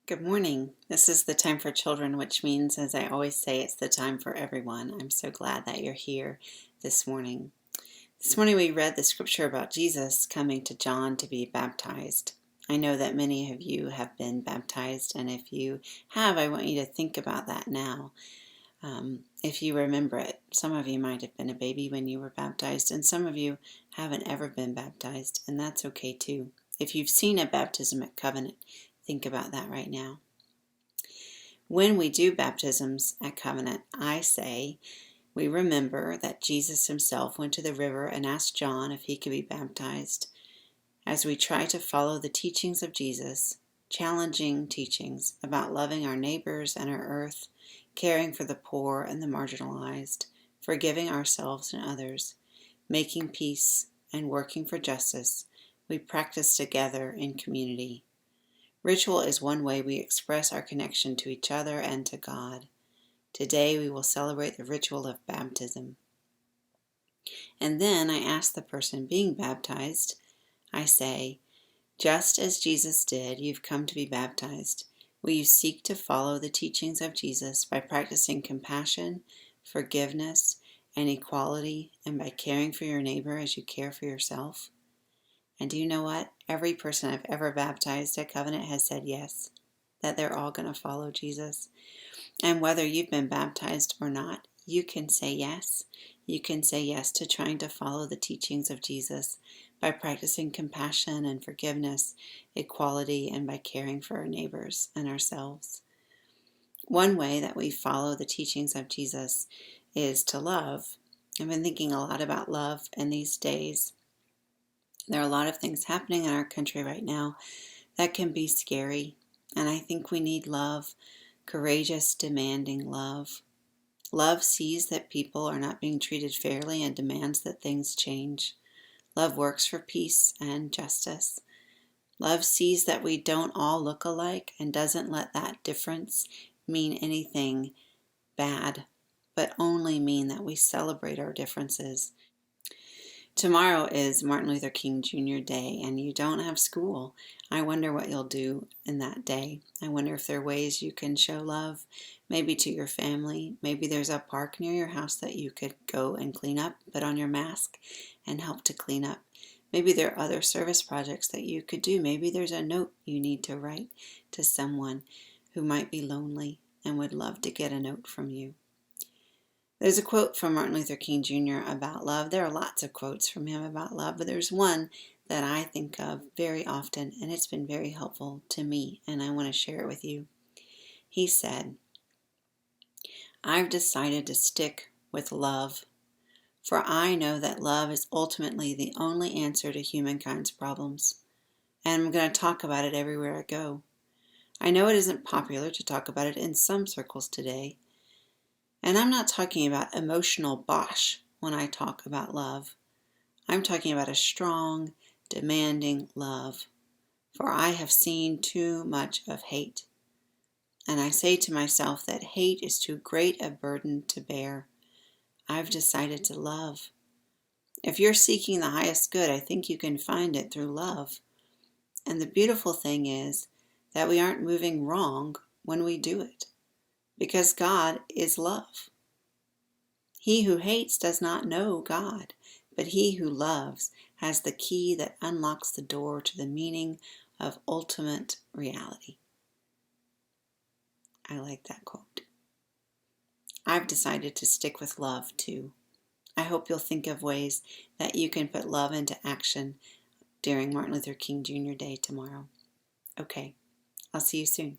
Good morning. This is the time for children, which means, as I always say, it's the time for everyone. I'm so glad that you're here this morning. This morning we read the scripture about Jesus coming to John to be baptized. I know that many of you have been baptized, and if you have, I want you to think about that now. If you remember it, some of you might have been a baby when you were baptized, and some of you haven't ever been baptized, and that's okay too. If you've seen a baptism at Covenant, think about that right now. When we do baptisms at Covenant, I say we remember that Jesus himself went to the river and asked John if he could be baptized. As we try to follow the teachings of Jesus, challenging teachings about loving our neighbors and our earth, caring for the poor and the marginalized, forgiving ourselves and others, making peace, and working for justice, we practice together in community. Ritual is one way we express our connection to each other and to God. Today we will celebrate the ritual of baptism. And then I ask the person being baptized, I say, just as Jesus did, you've come to be baptized. Will you seek to follow the teachings of Jesus by practicing compassion, forgiveness, and equality, and by caring for your neighbor as you care for yourself? And do you know what? Every person I've ever baptized at Covenant has said yes, that they're all going to follow Jesus. And whether you've been baptized or not, you can say yes. You can say yes to trying to follow the teachings of Jesus by practicing compassion and forgiveness, equality, and by caring for our neighbors and ourselves. One way that we follow the teachings of Jesus is to love. I've been thinking a lot about love in these days. There are a lot of things happening in our country right now that can be scary, and I think we need love, courageous, demanding love. Love sees that people are not being treated fairly and demands that things change. Love works for peace and justice. Love sees that we don't all look alike and doesn't let that difference mean anything bad, but only mean that we celebrate our differences. Tomorrow is Martin Luther King Jr. Day, and you don't have school. I wonder what you'll do in that day. I wonder if there are ways you can show love, maybe to your family. Maybe there's a park near your house that you could go and clean up, put on your mask, and help to clean up. Maybe there are other service projects that you could do. Maybe there's a note you need to write to someone who might be lonely and would love to get a note from you. There's a quote from Martin Luther King Jr. about love. There are lots of quotes from him about love, but there's one that I think of very often, and it's been very helpful to me, and I want to share it with you. He said, I've decided to stick with love, for I know that love is ultimately the only answer to humankind's problems, and I'm going to talk about it everywhere I go. I know it isn't popular to talk about it in some circles today, and I'm not talking about emotional bosh when I talk about love. I'm talking about a strong, demanding love, for I have seen too much of hate. And I say to myself that hate is too great a burden to bear. I've decided to love. If you're seeking the highest good, I think you can find it through love. And the beautiful thing is that we aren't moving wrong when we do it, because God is love. He who hates does not know God, but he who loves has the key that unlocks the door to the meaning of ultimate reality. I like that quote. I've decided to stick with love too. I hope you'll think of ways that you can put love into action during Martin Luther King Jr. Day tomorrow. Okay, I'll see you soon.